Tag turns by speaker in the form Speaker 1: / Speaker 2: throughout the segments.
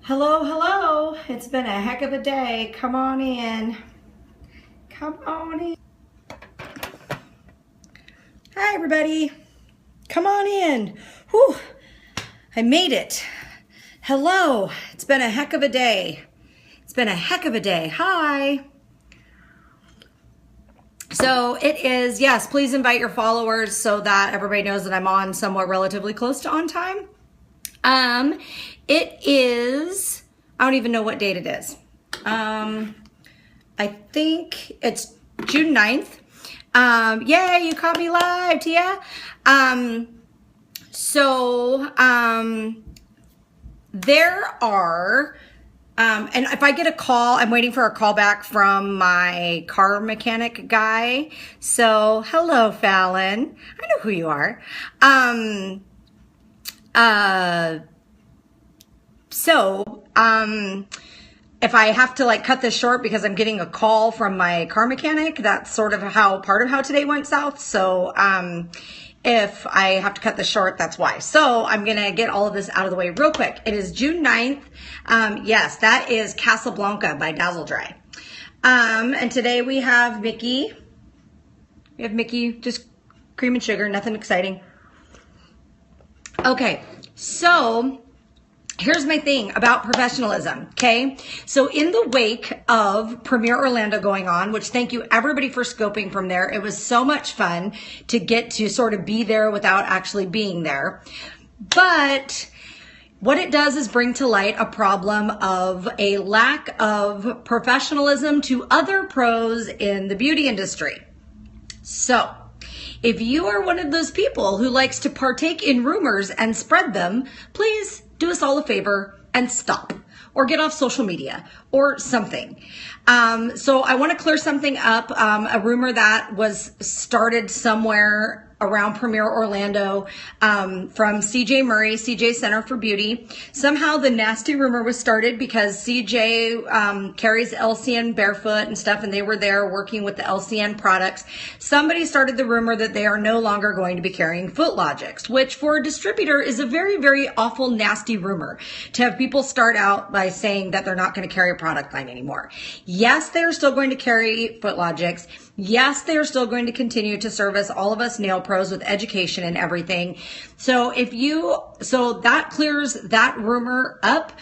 Speaker 1: Hello, hello. It's been a heck of a day. Come on in. Come on in. Hi, everybody. Come on in. Whew. I made it. Hello. It's been a heck of a day. It's been a heck of a day. Hi. So it is, yes, please invite your followers so that everybody knows that I'm on somewhat relatively close to on time. It is, I don't even know what date it is. I think it's June 9th. Yay, you caught me live, Tia. There are, and if I get a call, I'm waiting for a call back from my car mechanic guy. So hello, Fallon. I know who you are. If I have to like cut this short because I'm getting a call from my car mechanic, that's sort of part of how today went south. So, if I have to cut this short, that's why. So I'm going to get all of this out of the way real quick. It is June 9th. Yes, that is Casablanca by Dazzle Dry. And today we have Mickey. We have Mickey, just cream and sugar, nothing exciting. Okay, so here's my thing about professionalism, okay? So in the wake of Premier Orlando going on, which thank you everybody for scoping from there. It was so much fun to get to sort of be there without actually being there. But what it does is bring to light a problem of a lack of professionalism to other pros in the beauty industry. So if you are one of those people who likes to partake in rumors and spread them, please do us all a favor and stop or get off social media or something. So I want to clear something up. A rumor that was started somewhere around Premier Orlando from CJ Murray, CJ Center for Beauty. Somehow the nasty rumor was started because CJ carries LCN barefoot and stuff, and they were there working with the LCN products. Somebody started the rumor that they are no longer going to be carrying Footlogics, which for a distributor is a very, very awful, nasty rumor to have people start out by saying that they're not going to carry a product line anymore. Yes, they are still going to carry Footlogics. Yes, they are still going to continue to service all of us nail pros with education and everything. So that clears that rumor up.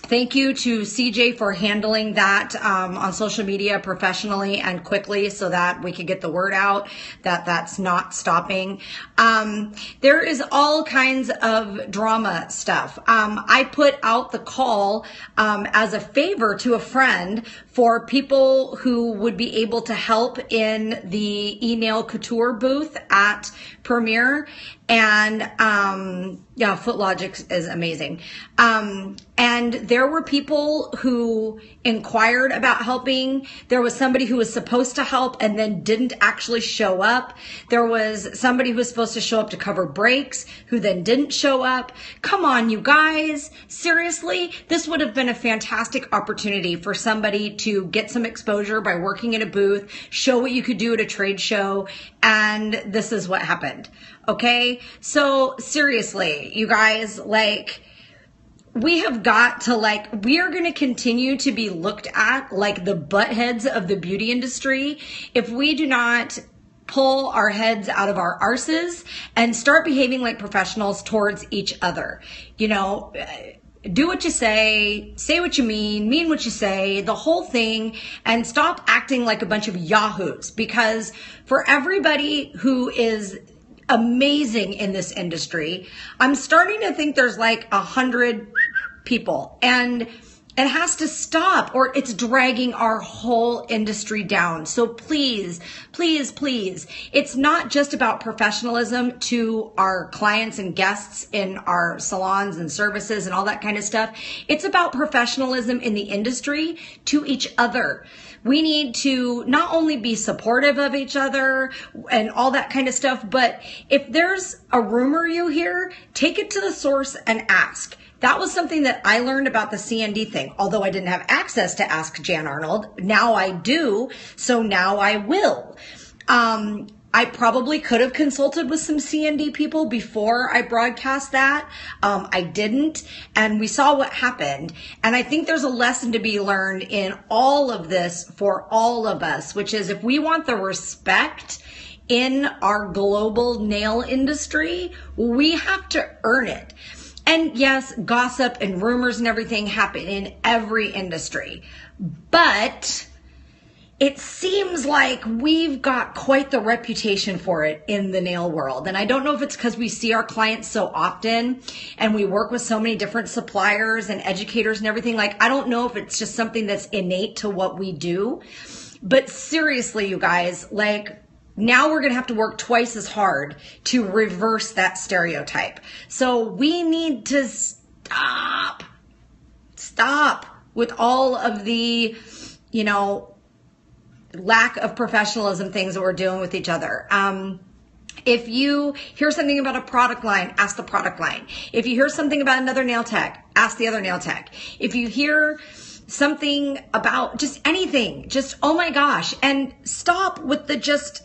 Speaker 1: Thank you to CJ for handling that on social media professionally and quickly so that we could get the word out that that's not stopping. There is all kinds of drama stuff. I put out the call as a favor to a friend for people who would be able to help in the email couture booth at Premier. And yeah, Footlogics is amazing. And there were people who inquired about helping. There was somebody who was supposed to help and then didn't actually show up. There was somebody who was supposed to show up to cover breaks who then didn't show up. Come on, you guys. Seriously, this would have been a fantastic opportunity for somebody to get some exposure by working in a booth, show what you could do at a trade show, and this is what happened. Okay, so seriously, you guys, we have got to we are going to continue to be looked at like the butt heads of the beauty industry if we do not pull our heads out of our arses and start behaving like professionals towards each other. You know, do what you say what you mean what you say, the whole thing, and stop acting like a bunch of yahoos, because for everybody who is amazing in this industry, I'm starting to think there's like 100 people, and it has to stop or it's dragging our whole industry down. So please, please, please, it's not just about professionalism to our clients and guests in our salons and services and all that kind of stuff. It's about professionalism in the industry to each other. We need to not only be supportive of each other and all that kind of stuff, but if there's a rumor you hear, take it to the source and ask. That was something that I learned about the CND thing. Although I didn't have access to Ask Jan Arnold, now I do, so now I will. I probably could have consulted with some C&D people before I broadcast that. I didn't, and we saw what happened. And I think there's a lesson to be learned in all of this for all of us, which is if we want the respect in our global nail industry, we have to earn it. And yes, gossip and rumors and everything happen in every industry, but it seems like we've got quite the reputation for it in the nail world. And I don't know if it's because we see our clients so often and we work with so many different suppliers and educators and everything. Like, I don't know if it's just something that's innate to what we do. But seriously, you guys, like, now we're going to have to work twice as hard to reverse that stereotype. So we need to stop with all of the, lack of professionalism things that we're doing with each other. If you hear something about a product line, ask the product line. If you hear something about another nail tech, ask the other nail tech. If you hear something about just anything, just, oh my gosh, and stop with the just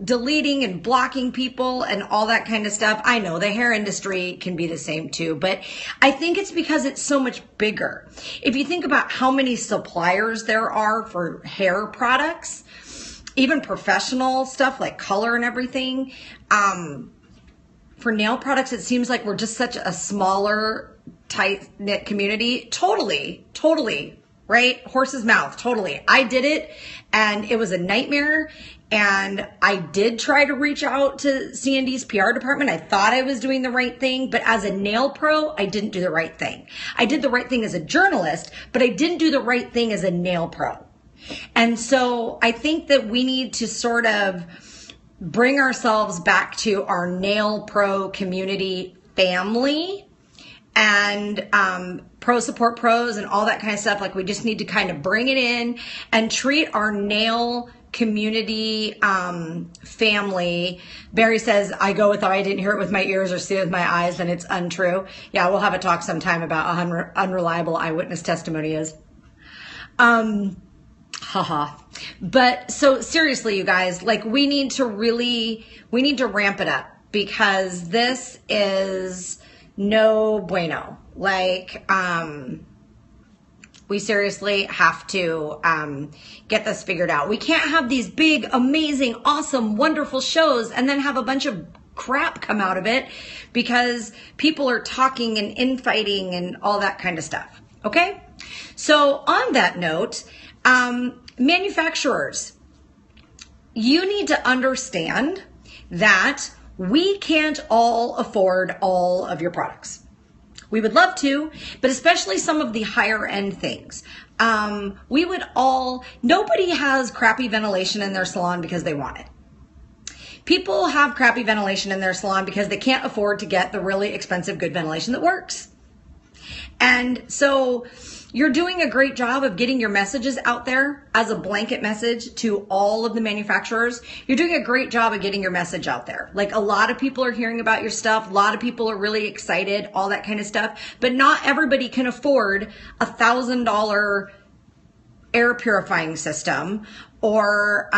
Speaker 1: deleting and blocking people and all that kind of stuff. I know the hair industry can be the same too, but I think it's because it's so much bigger. If you think about how many suppliers there are for hair products, even professional stuff like color and everything, for nail products, it seems like we're just such a smaller, tight-knit community. Totally, right? Horse's mouth, totally. I did it and it was a nightmare. And I did try to reach out to C&D's PR department. I thought I was doing the right thing, but as a nail pro, I didn't do the right thing. I did the right thing as a journalist, but I didn't do the right thing as a nail pro. And so I think that we need to sort of bring ourselves back to our nail pro community family and pro support pros and all that kind of stuff. Like, we just need to kind of bring it in and treat our nail community family. Barry says, I go with, I didn't hear it with my ears or see it with my eyes, then it's untrue. Yeah, we'll have a talk sometime about how unreliable eyewitness testimony is. But so seriously, you guys, like, we need to ramp it up, because this is no bueno. Like, we seriously have to get this figured out. We can't have these big, amazing, awesome, wonderful shows and then have a bunch of crap come out of it because people are talking and infighting and all that kind of stuff. Okay? So on that note, manufacturers, you need to understand that we can't all afford all of your products. We would love to, but especially some of the higher end things. Nobody has crappy ventilation in their salon because they want it. People have crappy ventilation in their salon because they can't afford to get the really expensive good ventilation that works. And so you're doing a great job of getting your messages out there as a blanket message to all of the manufacturers. You're doing a great job of getting your message out there. Like, a lot of people are hearing about your stuff. A lot of people are really excited, all that kind of stuff. But not everybody can afford $1,000 air purifying system, or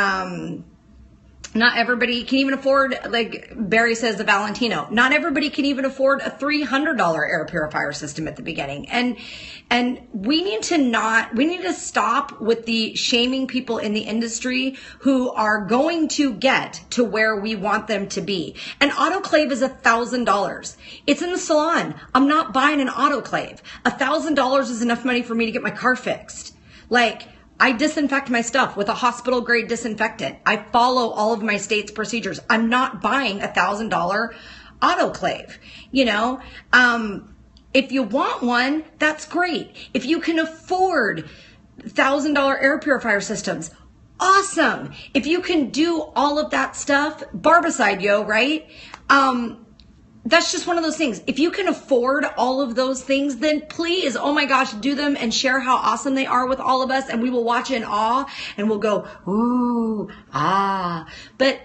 Speaker 1: not everybody can even afford, like Barry says, the Valentino. Not everybody can even afford a $300 air purifier system at the beginning. And we need to stop with the shaming people in the industry who are going to get to where we want them to be. An autoclave is $1,000. It's in the salon. I'm not buying an autoclave. $1,000 is enough money for me to get my car fixed. Like, I disinfect my stuff with a hospital grade disinfectant. I follow all of my state's procedures. I'm not buying $1,000 autoclave. If you want one, that's great. If you can afford $1,000 air purifier systems, awesome. If you can do all of that stuff, barbicide, right? That's just one of those things. If you can afford all of those things, then please, oh my gosh, do them and share how awesome they are with all of us, and we will watch in awe and we'll go, ooh, ah. But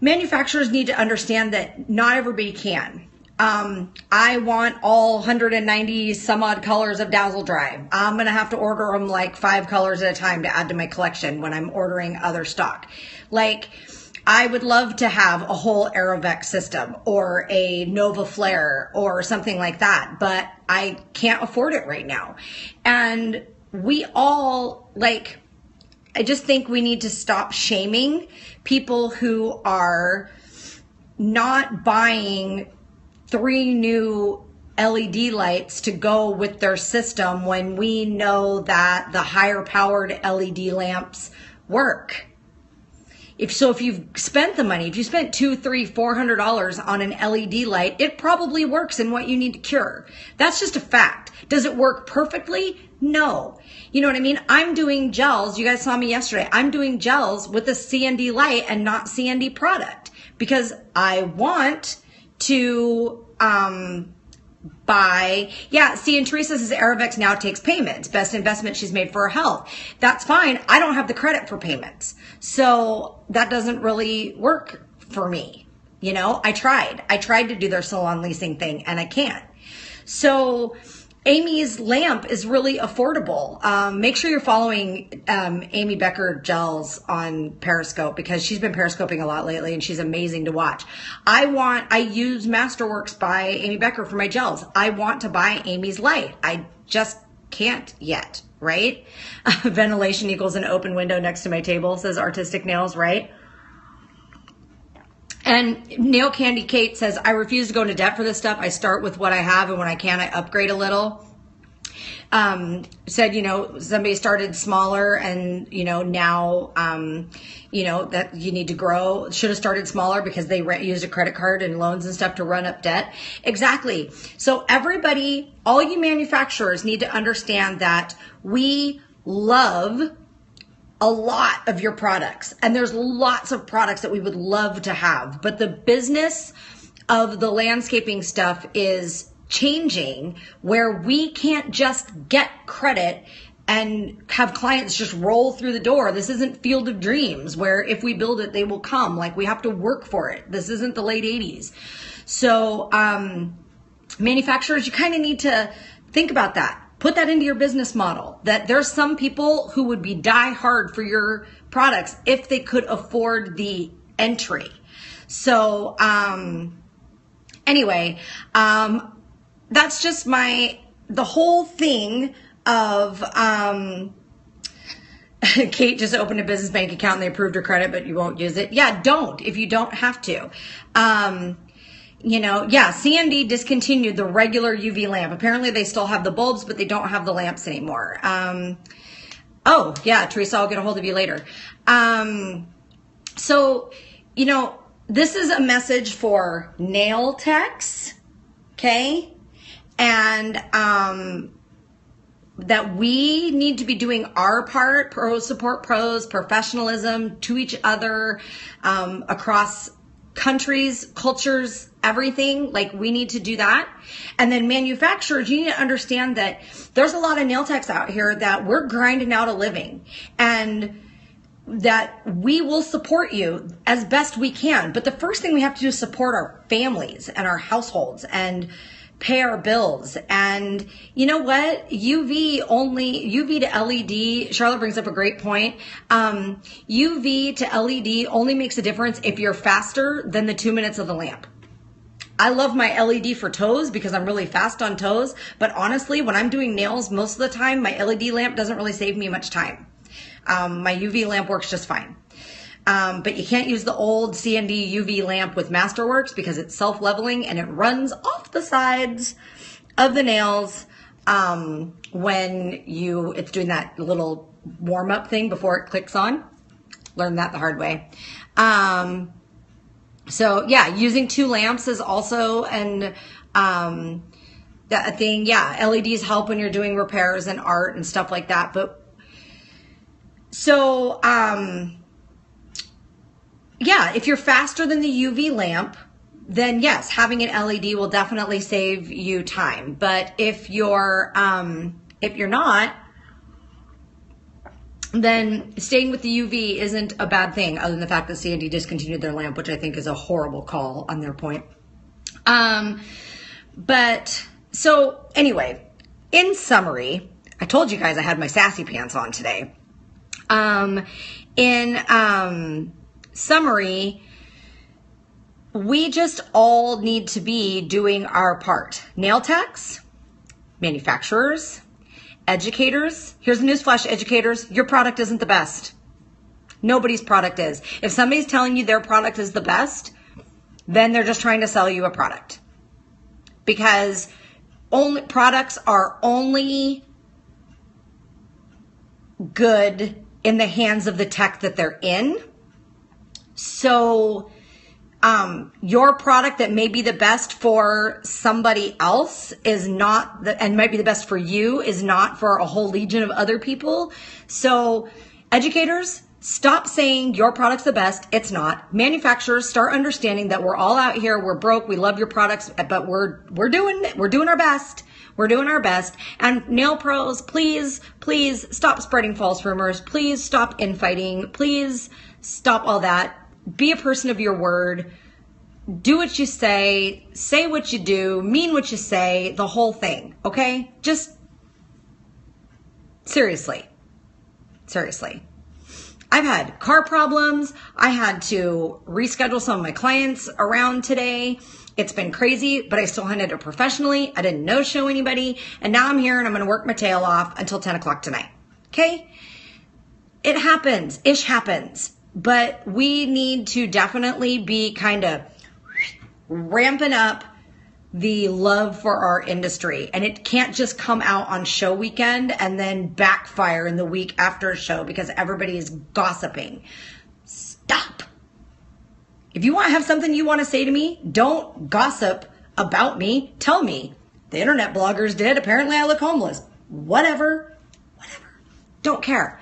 Speaker 1: manufacturers need to understand that not everybody can. I want all 190 some odd colors of Dazzle Dry. I'm going to have to order them like 5 colors at a time to add to my collection when I'm ordering other stock. Like, I would love to have a whole Aerovex system or a Nova Flare or something like that, but I can't afford it right now. And we all, like, I just think we need to stop shaming people who are not buying 3 new LED lights to go with their system when we know that the higher powered LED lamps work. If you've spent the money, if you spent $200, $300, $400 on an LED light, it probably works in what you need to cure. That's just a fact. Does it work perfectly? No. You know what I mean? I'm doing gels. You guys saw me yesterday. I'm doing gels with a CND light and not CND product because I want to buy. Yeah, see, and Teresa says Aerovex now takes payments. Best investment she's made for her health. That's fine. I don't have the credit for payments. So that doesn't really work for me. You know, I tried to do their salon leasing thing and I can't. So Amy's lamp is really affordable. Make sure you're following Amy Becker Gels on Periscope because she's been periscoping a lot lately and she's amazing to watch. I use Masterworks by Amy Becker for my gels. I want to buy Amy's light. I just can't yet, right? Ventilation equals an open window next to my table, says Artistic Nails, right? And Nail Candy Kate says, I refuse to go into debt for this stuff. I start with what I have, and when I can, I upgrade a little. Said, you know, somebody started smaller and, you know, now, you know, that you need to grow. Should have started smaller because they used a credit card and loans and stuff to run up debt. Exactly. So everybody, all you manufacturers need to understand that we love a lot of your products, and there's lots of products that we would love to have, but the business of the landscaping stuff is changing where we can't just get credit and have clients just roll through the door. This isn't Field of Dreams where if we build it, they will come. Like, we have to work for it. This isn't the late 80s. So manufacturers, you kind of need to think about that. Put that into your business model, that there's some people who would be die hard for your products if they could afford the entry. So anyway, that's just the whole thing of Kate just opened a business bank account and they approved her credit, but you won't use it. Yeah, don't if you don't have to. You know, yeah, CND discontinued the regular UV lamp. Apparently they still have the bulbs, but they don't have the lamps anymore. Oh, yeah, Teresa, I'll get a hold of you later. So, you know, this is a message for nail techs, okay? And that we need to be doing our part, pros support pros, professionalism to each other across countries, cultures, everything. Like, we need to do that. And then manufacturers, you need to understand that there's a lot of nail techs out here that we're grinding out a living and that we will support you as best we can. But the first thing we have to do is support our families and our households and pay our bills. And you know what? UV to LED, Charlotte brings up a great point. UV to LED only makes a difference if you're faster than the 2 minutes of the lamp. I love my LED for toes because I'm really fast on toes. But honestly, when I'm doing nails, most of the time, my LED lamp doesn't really save me much time. My UV lamp works just fine. But you can't use the old CND UV lamp with Masterworks because it's self-leveling and it runs off the sides of the nails when it's doing that little warm-up thing before it clicks on. Learned that the hard way. So yeah, using 2 lamps is also a thing. Yeah, LEDs help when you're doing repairs and art and stuff like that. But so yeah, if you're faster than the UV lamp, then yes, having an LED will definitely save you time. But if you're not, then staying with the UV isn't a bad thing, other than the fact that CND discontinued their lamp, which I think is a horrible call on their point. But so anyway, in summary, I told you guys I had my sassy pants on today. In summary, we just all need to be doing our part. Nail techs, manufacturers, educators. Here's a newsflash, educators. Your product isn't the best. Nobody's product is. If somebody's telling you their product is the best, then they're just trying to sell you a product. Because only products are only good in the hands of the tech that they're in. So your product that may be the best for somebody else is not, and might be the best for you, is not for a whole legion of other people. So educators, stop saying your product's the best. It's not. Manufacturers, start understanding that we're all out here. We're broke. We love your products, but we're doing our best. We're doing our best. And nail pros, please stop spreading false rumors. Please stop infighting. Please stop all that. Be a person of your word. Do what you say what you do, mean what you say, the whole thing, okay? Just seriously. I've had car problems. I had to reschedule some of my clients around today. It's been crazy, but I still handled it professionally. I didn't no-show anybody. And now I'm here and I'm going to work my tail off until 10 o'clock tonight. Okay? It happens. Ish happens. But we need to definitely be kind of ramping up the love for our industry. And it can't just come out on show weekend and then backfire in the week after a show because everybody is gossiping. Stop. If you want to have something you want to say to me, don't gossip about me. Tell me. The internet bloggers did. Apparently I look homeless. Whatever. Don't care.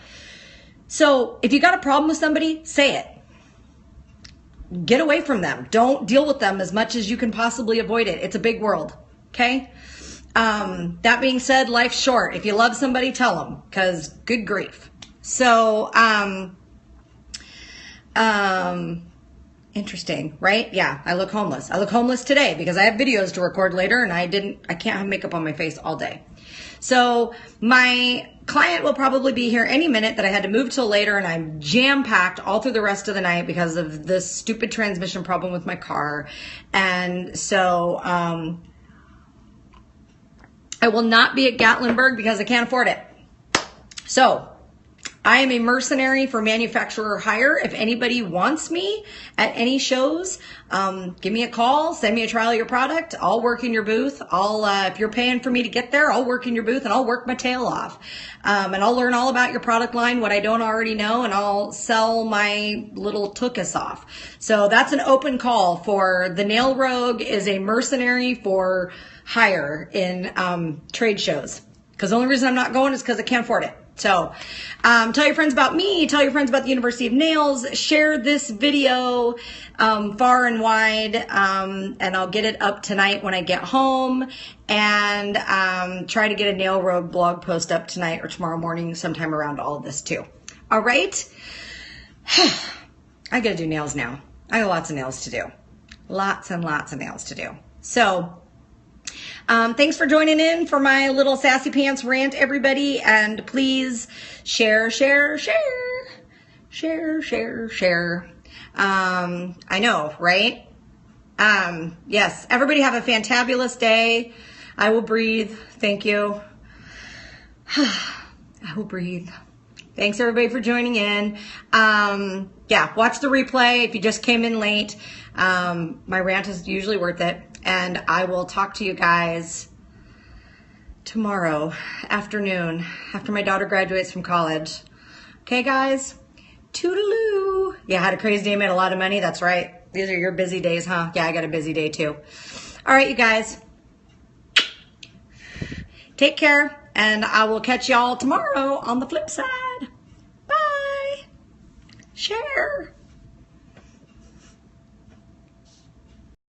Speaker 1: So if you got a problem with somebody, say it. Get away from them. Don't deal with them as much as you can possibly avoid it. It's a big world. Okay. That being said, life's short. If you love somebody, tell them, because good grief. So, interesting, right? Yeah, I look homeless. I look homeless today because I have videos to record later and I can't have makeup on my face all day. So my client will probably be here any minute that I had to move till later, and I'm jam-packed all through the rest of the night because of this stupid transmission problem with my car. And so I will not be at Gatlinburg because I can't afford it. So I am a mercenary for manufacturer hire. If anybody wants me at any shows, give me a call, send me a trial of your product. I'll work in your booth. If you're paying for me to get there, I'll work in your booth and I'll work my tail off. And I'll learn all about your product line, what I don't already know, and I'll sell my little tookus off. So that's an open call for the Nail Rogue is a mercenary for hire in trade shows. Because the only reason I'm not going is because I can't afford it. So tell your friends about me, tell your friends about the University of Nails, share this video far and wide, and I'll get it up tonight when I get home, and try to get a Nail Rogue blog post up tonight or tomorrow morning sometime around all of this too. All right? I gotta do nails now. I got lots of nails to do. Lots and lots of nails to do. So thanks for joining in for my little sassy pants rant, everybody. And please share. I know, right? Yes, everybody have a fantabulous day. I will breathe. Thank you. I will breathe. Thanks everybody for joining in. Yeah, watch the replay if you just came in late. My rant is usually worth it. And I will talk to you guys tomorrow afternoon after my daughter graduates from college. Okay, guys? Toodaloo. Yeah, I had a crazy day, made a lot of money. That's right. These are your busy days, huh? Yeah, I got a busy day too. All right, you guys. Take care, and I will catch y'all tomorrow on the flip side. Bye. Share.